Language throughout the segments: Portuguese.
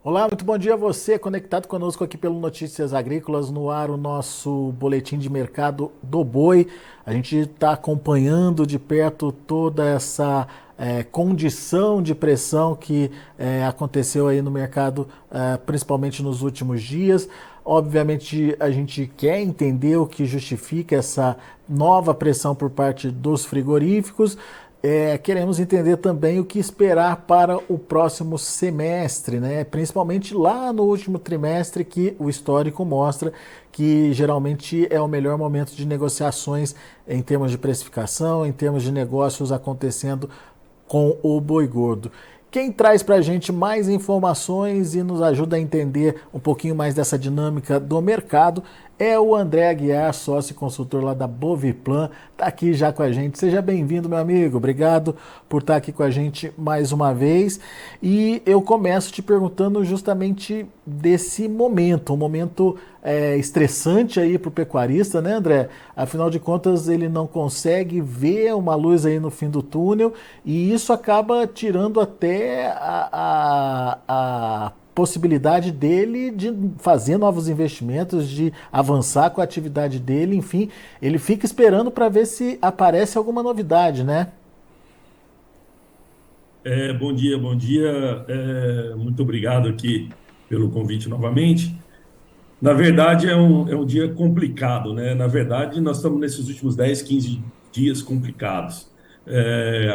Olá, muito bom dia a você, conectado conosco aqui pelo Notícias Agrícolas, no ar o nosso boletim de mercado do boi. A gente está acompanhando de perto toda essa condição de pressão que aconteceu aí no mercado, principalmente nos últimos dias. Obviamente, a gente quer entender o que justifica essa nova pressão por parte dos frigoríficos. Queremos entender também o que esperar para o próximo semestre, né? Principalmente lá no último trimestre, que o histórico mostra que geralmente é o melhor momento de negociações em termos de precificação, em termos de negócios acontecendo com o boi gordo. Quem traz para a gente mais informações e nos ajuda a entender um pouquinho mais dessa dinâmica do mercado é o André Aguiar, sócio e consultor lá da Boviplan, está aqui já com a gente. Seja bem-vindo, meu amigo. Obrigado por estar aqui com a gente mais uma vez. E eu começo te perguntando justamente desse momento, um momento estressante aí para o pecuarista, né, André? Afinal de contas, ele não consegue ver uma luz aí no fim do túnel e isso acaba tirando até a possibilidade dele de fazer novos investimentos, de avançar com a atividade dele, enfim, ele fica esperando para ver se aparece alguma novidade, né? Bom dia, bom dia. Muito obrigado aqui pelo convite novamente. Na verdade, é um dia complicado, né? Na verdade, nós estamos nesses últimos 10, 15 dias complicados.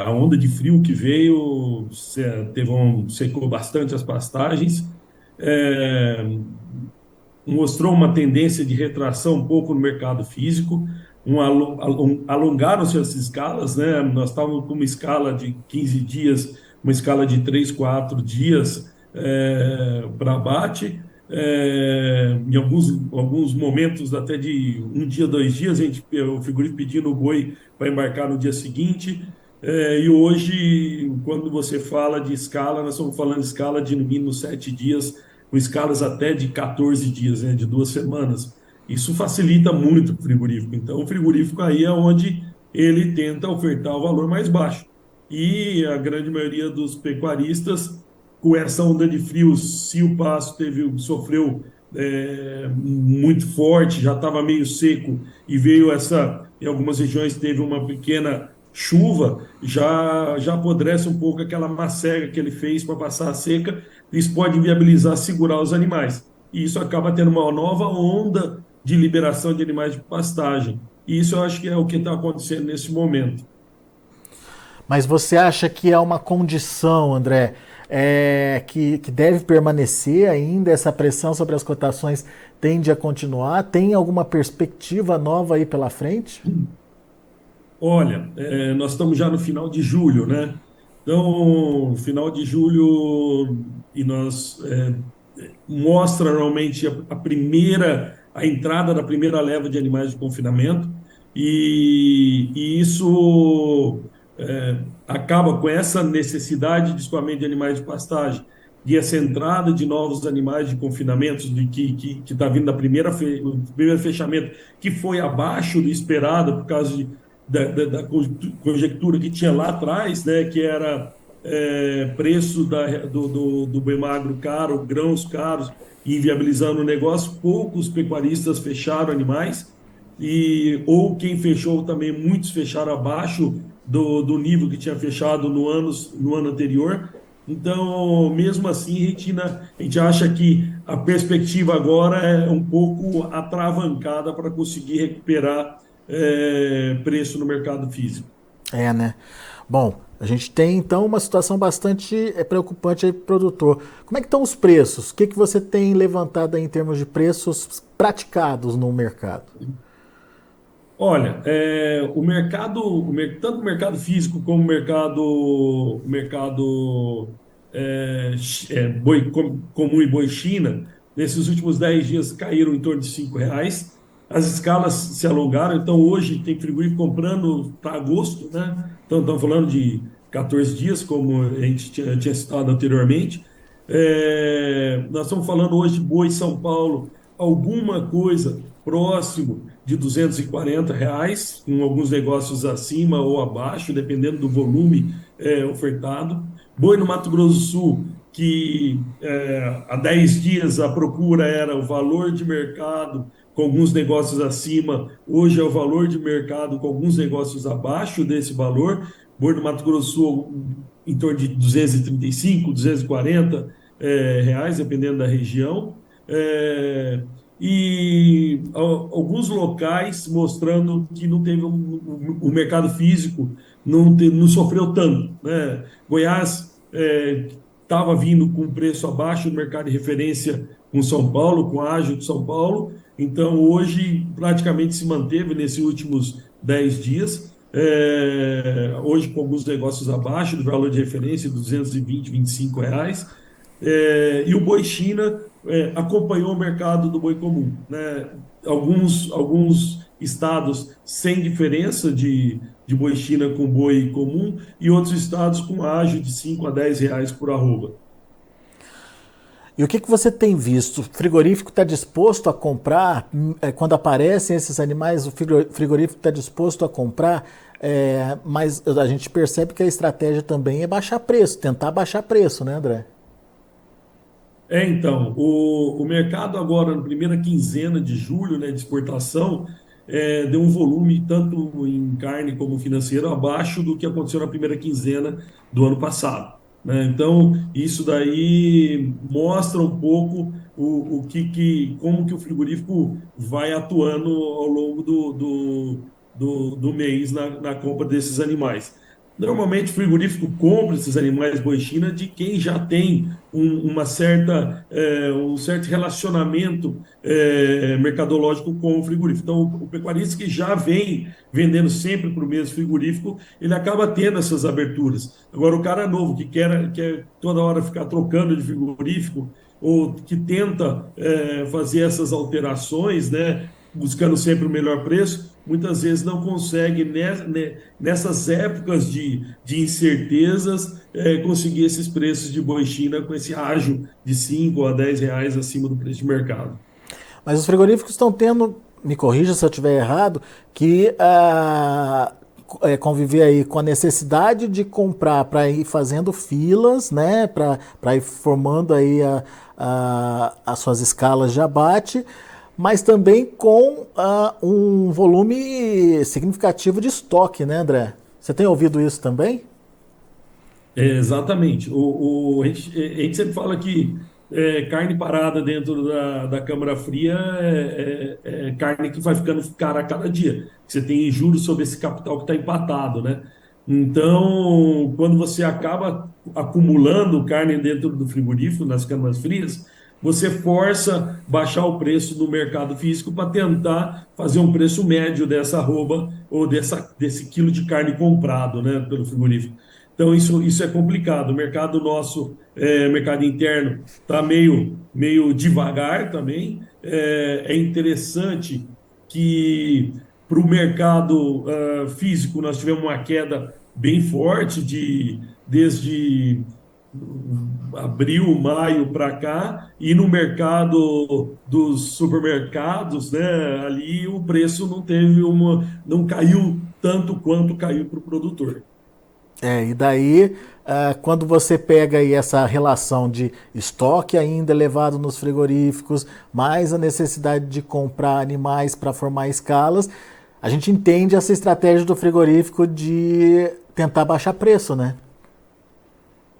A onda de frio que veio secou bastante as pastagens, é, mostrou uma tendência de retração um pouco no mercado físico, alongaram-se as escalas, né? Nós estávamos com uma escala de 15 dias, uma escala de 3, 4 dias para abate. Em alguns momentos, até de um dia, 2 dias, o frigorífico pedindo o boi para embarcar no dia seguinte. E hoje, quando você fala de escala, nós estamos falando de escala de no mínimo 7 dias, com escalas até de 14 dias, né, de 2 semanas. Isso facilita muito o frigorífico. Então, o frigorífico aí é onde ele tenta ofertar o valor mais baixo. E a grande maioria dos pecuaristas, com essa onda de frio, se o pasto sofreu muito forte, já estava meio seco e veio em algumas regiões teve uma pequena chuva, já apodrece um pouco aquela macega que ele fez para passar a seca. Isso pode inviabilizar segurar os animais. E isso acaba tendo uma nova onda de liberação de animais de pastagem. E isso eu acho que é o que está acontecendo nesse momento. Mas você acha que é uma condição, André, que deve permanecer ainda? Essa pressão sobre as cotações tende a continuar? Tem alguma perspectiva nova aí pela frente? Olha, nós estamos já no final de julho, né? Então, final de julho, e nós mostra normalmente a entrada da primeira leva de animais de confinamento, e isso acaba com essa necessidade de escoamento de animais de pastagem, e essa entrada de novos animais de confinamento que está vindo o primeiro fechamento, que foi abaixo do esperado por causa da conjectura que tinha lá atrás, né, que era preço do boi magro caro, grãos caros, e inviabilizando o negócio. Poucos pecuaristas fecharam animais, ou quem fechou também, muitos fecharam abaixo do nível que tinha fechado no ano anterior. Então, mesmo assim, a gente acha que a perspectiva agora é um pouco atravancada para conseguir recuperar preço no mercado físico. Né? Bom, a gente tem então uma situação bastante preocupante aí para o produtor. Como é que estão os preços? O que você tem levantado aí em termos de preços praticados no mercado? Olha, tanto o mercado físico como o mercado boi comum e boi China, nesses últimos 10 dias caíram em torno de R$ 5. As escalas se alongaram, então hoje tem frigorífico comprando para agosto, né? Então estamos falando de 14 dias, como a gente tinha citado anteriormente. Nós estamos falando hoje de boi São Paulo, alguma coisa próximo de R$ 240, em alguns negócios acima ou abaixo, dependendo do volume ofertado. Boi no Mato Grosso do Sul, que há 10 dias a procura era o valor de mercado com alguns negócios acima, hoje é o valor de mercado com alguns negócios abaixo desse valor. Boi do Mato Grosso do Sul em torno de 235, 240 reais, dependendo da região. É, e alguns locais mostrando que não teve o mercado físico não sofreu tanto, né? Goiás estava vindo com preço abaixo do mercado de referência com São Paulo, com a Ágio de São Paulo, então hoje praticamente se manteve nesses últimos 10 dias, hoje com alguns negócios abaixo do valor de referência, 220, R$ 25, e o boi China acompanhou o mercado do boi comum, né? Alguns estados sem diferença de boi China com boi comum e outros estados com ágio de 5 a 10 reais por arroba. E o que você tem visto? O frigorífico está disposto a comprar? Quando aparecem esses animais, o frigorífico está disposto a comprar, mas a gente percebe que a estratégia também é baixar preço, tentar baixar preço, né, André? Então, o mercado agora, na primeira quinzena de julho, né, de exportação, deu um volume, tanto em carne como financeiro, abaixo do que aconteceu na primeira quinzena do ano passado, né? Então, isso daí mostra um pouco como que o frigorífico vai atuando ao longo do mês na compra desses animais. Normalmente, o frigorífico compra esses animais boi China de quem já tem um certo relacionamento mercadológico com o frigorífico. Então, o pecuarista que já vem vendendo sempre para o mesmo frigorífico, ele acaba tendo essas aberturas. Agora, o cara novo que quer toda hora ficar trocando de frigorífico, ou que tenta fazer essas alterações, né, buscando sempre o melhor preço, muitas vezes não consegue, nessas épocas de incertezas, conseguir esses preços de boi China com esse ágio de 5 a 10 reais acima do preço de mercado. Mas os frigoríficos estão tendo, me corrija se eu estiver errado, que conviver aí com a necessidade de comprar para ir fazendo filas, né, para ir formando aí as suas escalas de abate, mas também com um volume significativo de estoque, né, André? Você tem ouvido isso também? Exatamente. A gente sempre fala que carne parada dentro da câmara fria é carne que vai ficando cara a cada dia. Você tem juros sobre esse capital que está empatado, né? Então, quando você acaba acumulando carne dentro do frigorífico, nas câmaras frias, você força baixar o preço do mercado físico para tentar fazer um preço médio dessa arroba ou desse quilo de carne comprado, né, pelo frigorífico. Então, isso é complicado. O mercado nosso, mercado interno, está meio devagar também. É interessante que para o mercado físico nós tivemos uma queda bem forte desde abril, maio para cá, e no mercado dos supermercados, né, ali o preço não caiu tanto quanto caiu para o produtor. E daí, quando você pega aí essa relação de estoque ainda elevado nos frigoríficos, mais a necessidade de comprar animais para formar escalas, a gente entende essa estratégia do frigorífico de tentar baixar preço, né?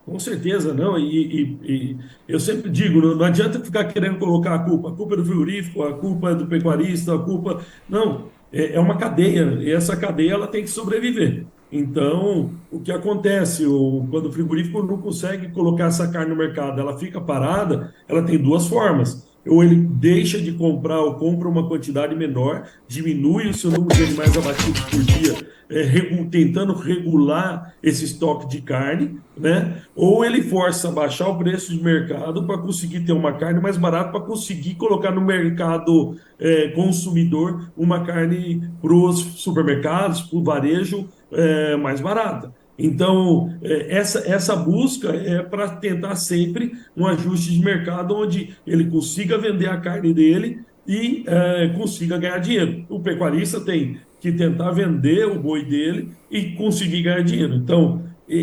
Com certeza, não. E eu sempre digo, não adianta ficar querendo colocar a culpa. A culpa é do frigorífico, a culpa é do pecuarista, a culpa. Não, é uma cadeia, e essa cadeia ela tem que sobreviver. Então, o que acontece? Quando o frigorífico não consegue colocar essa carne no mercado, ela fica parada, ela tem duas formas. Ou ele deixa de comprar ou compra uma quantidade menor, diminui o seu número de animais abatidos por dia, tentando regular esse estoque de carne, né? Ou ele força a baixar o preço de mercado para conseguir ter uma carne mais barata, para conseguir colocar no mercado consumidor uma carne para os supermercados, para o varejo mais barata. Então, essa busca é para tentar sempre um ajuste de mercado onde ele consiga vender a carne dele e consiga ganhar dinheiro. O pecuarista tem que tentar vender o boi dele e conseguir ganhar dinheiro. Então,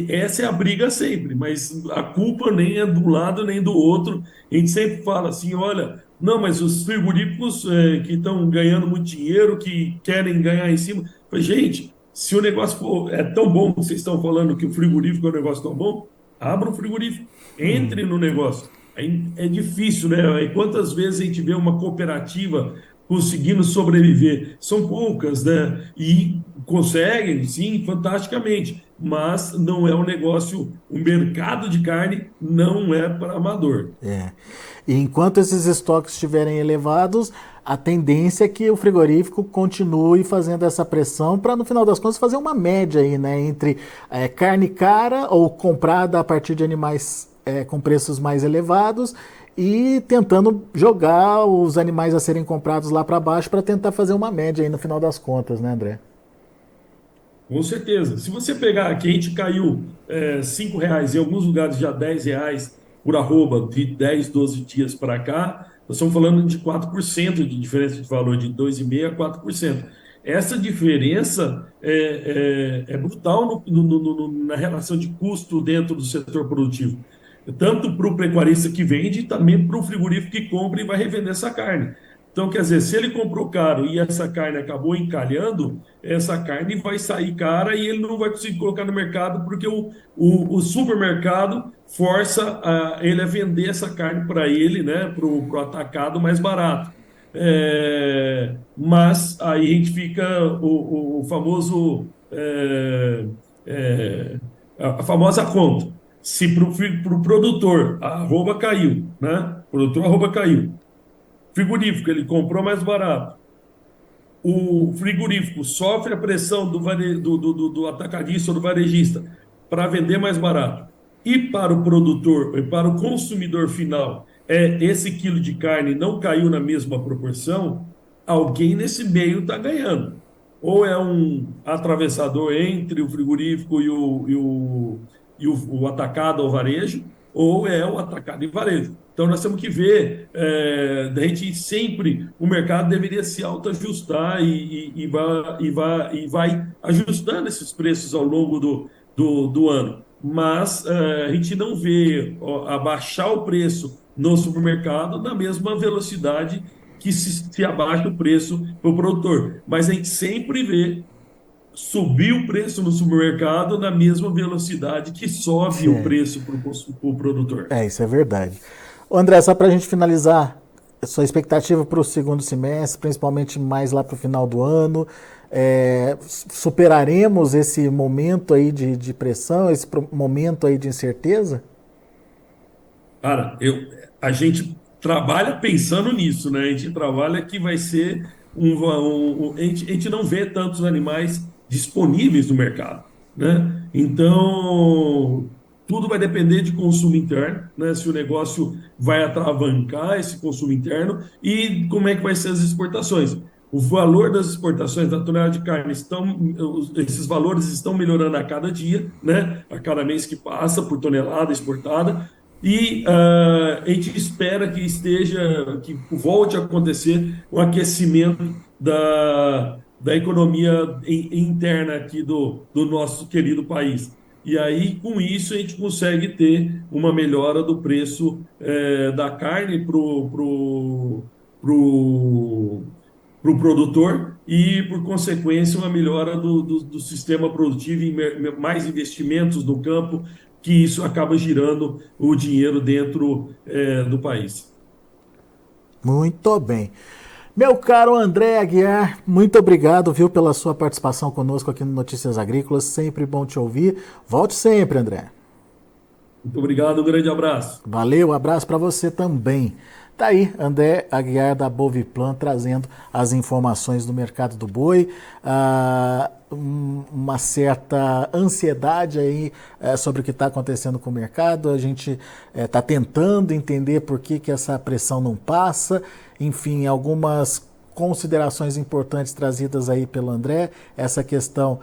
essa é a briga sempre, mas a culpa nem é do lado nem do outro. A gente sempre fala assim, olha, não, mas os frigoríficos que estão ganhando muito dinheiro, que querem ganhar em cima. Falei, gente, se o negócio é tão bom, vocês estão falando que o frigorífico é um negócio tão bom, abra um frigorífico, entre no negócio. Aí é difícil, né? Aí quantas vezes a gente vê uma cooperativa conseguindo sobreviver? São poucas, né? E conseguem, sim, fantasticamente, mas não é um negócio, o mercado de carne não é para amador. É. E enquanto esses estoques estiverem elevados, a tendência é que o frigorífico continue fazendo essa pressão para, no final das contas, fazer uma média aí, né, entre carne cara ou comprada a partir de animais com preços mais elevados e tentando jogar os animais a serem comprados lá para baixo para tentar fazer uma média aí no final das contas, né, André? Com certeza. Se você pegar aqui, a gente caiu R$ 5, em alguns lugares já R$ 10 por arroba, de 10, 12 dias para cá, nós estamos falando de 4% de diferença de valor, de 2,5% a 4%. Essa diferença é brutal na relação de custo dentro do setor produtivo. Tanto para o pecuarista que vende, também para o frigorífico que compra e vai revender essa carne. Então, quer dizer, se ele comprou caro e essa carne acabou encalhando, essa carne vai sair cara e ele não vai conseguir colocar no mercado porque o supermercado força ele a vender essa carne para ele, né, para o atacado mais barato. Mas aí a gente fica o famoso é, a famosa conta. Se para o produtor a arroba caiu, né? O produtor a arroba caiu. Frigorífico, ele comprou mais barato. O frigorífico sofre a pressão do atacadista ou do varejista para vender mais barato. E para o produtor, e para o consumidor final, esse quilo de carne não caiu na mesma proporção, alguém nesse meio está ganhando. Ou é um atravessador entre o frigorífico e o atacado ou varejo, ou é o atacado e varejo. Então, nós temos que ver, a gente sempre, o mercado deveria se autoajustar e vai ajustando esses preços ao longo do ano. Mas a gente não vê abaixar o preço no supermercado na mesma velocidade que se abaixa o preço para o produtor. Mas a gente sempre vê subir o preço no supermercado na mesma velocidade que sobe o Sim. preço para o produtor. Isso é verdade. Ô André, só para a gente finalizar, sua expectativa para o segundo semestre, principalmente mais lá para o final do ano, superaremos esse momento aí de pressão, esse momento aí de incerteza? Cara, a gente trabalha pensando nisso, né? A gente trabalha que vai ser a gente não vê tantos animais disponíveis no mercado, né? Então, tudo vai depender de consumo interno, né? Se o negócio vai atravancar esse consumo interno e como é que vai ser as exportações. O valor das exportações da tonelada de carne esses valores estão melhorando a cada dia, né? A cada mês que passa por tonelada exportada. E a gente espera que volte a acontecer o aquecimento da economia interna aqui do nosso querido país. E aí, com isso, a gente consegue ter uma melhora do preço da carne pro produtor e, por consequência, uma melhora do sistema produtivo e mais investimentos no campo, que isso acaba girando o dinheiro dentro do país. Muito bem. Meu caro André Aguiar, muito obrigado, viu, pela sua participação conosco aqui no Notícias Agrícolas. Sempre bom te ouvir. Volte sempre, André. Muito obrigado, um grande abraço. Valeu, abraço para você também. Tá aí, André Aguiar da Boviplan trazendo as informações do mercado do boi, uma certa ansiedade aí sobre o que está acontecendo com o mercado. A gente está tentando entender por que essa pressão não passa. Enfim, algumas considerações importantes trazidas aí pelo André, essa questão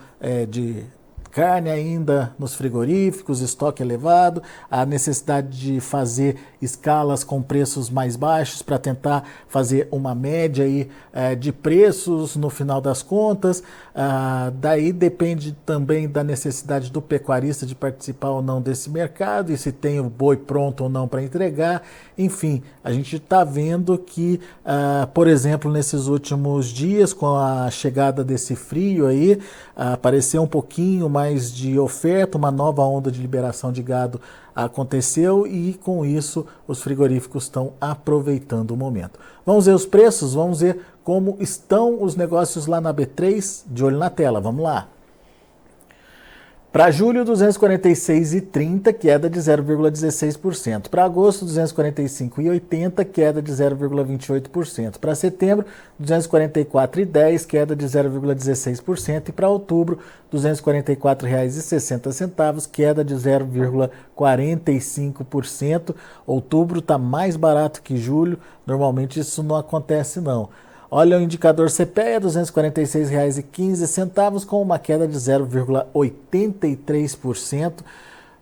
de carne ainda nos frigoríficos, estoque elevado, a necessidade de fazer escalas com preços mais baixos para tentar fazer uma média aí, de preços no final das contas, Daí depende também da necessidade do pecuarista de participar ou não desse mercado e se tem o boi pronto ou não para entregar. Enfim, a gente está vendo que, por exemplo, nesses últimos dias, com a chegada desse frio aí, apareceu um pouquinho mais de oferta, uma nova onda de liberação de gado aconteceu e com isso os frigoríficos estão aproveitando o momento. Vamos ver os preços, vamos ver como estão os negócios lá na B3, de olho na tela, vamos lá. Para julho, 246,30, queda de 0,16%. Para agosto, 245,80, queda de 0,28%. Para setembro, 244,10, queda de 0,16%. E para outubro, R$ 244,60, queda de 0,45%. Outubro está mais barato que julho, normalmente isso não acontece não. Olha o indicador CPEA, R$ 246,15, com uma queda de 0,83%.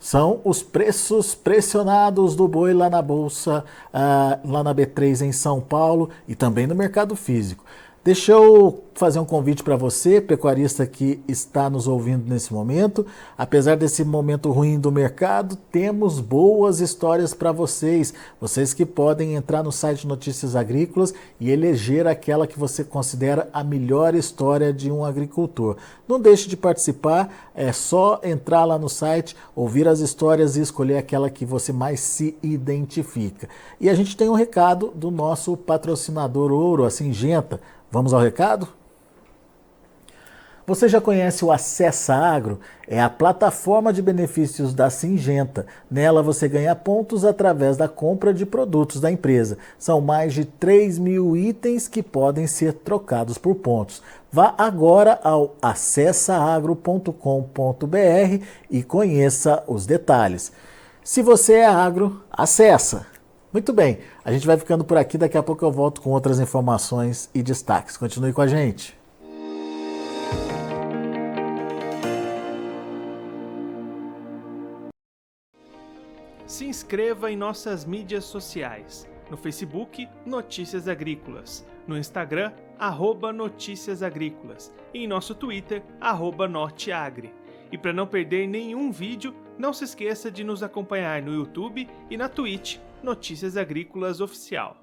São os preços pressionados do boi lá na Bolsa, lá na B3 em São Paulo e também no mercado físico. Deixa eu fazer um convite para você, pecuarista que está nos ouvindo nesse momento. Apesar desse momento ruim do mercado, temos boas histórias para vocês. Vocês que podem entrar no site Notícias Agrícolas e eleger aquela que você considera a melhor história de um agricultor. Não deixe de participar, é só entrar lá no site, ouvir as histórias e escolher aquela que você mais se identifica. E a gente tem um recado do nosso patrocinador ouro, a Syngenta. Vamos ao recado? Você já conhece o Acessa Agro? É a plataforma de benefícios da Syngenta. Nela você ganha pontos através da compra de produtos da empresa. São mais de 3.000 itens que podem ser trocados por pontos. Vá agora ao acessaagro.com.br e conheça os detalhes. Se você é agro, acessa! Muito bem, a gente vai ficando por aqui, daqui a pouco eu volto com outras informações e destaques. Continue com a gente. Se inscreva em nossas mídias sociais. No Facebook, Notícias Agrícolas. No Instagram, @Notícias Agrícolas. E em nosso Twitter, @Norteagri. E para não perder nenhum vídeo, não se esqueça de nos acompanhar no YouTube e na Twitch, Notícias Agrícolas Oficial.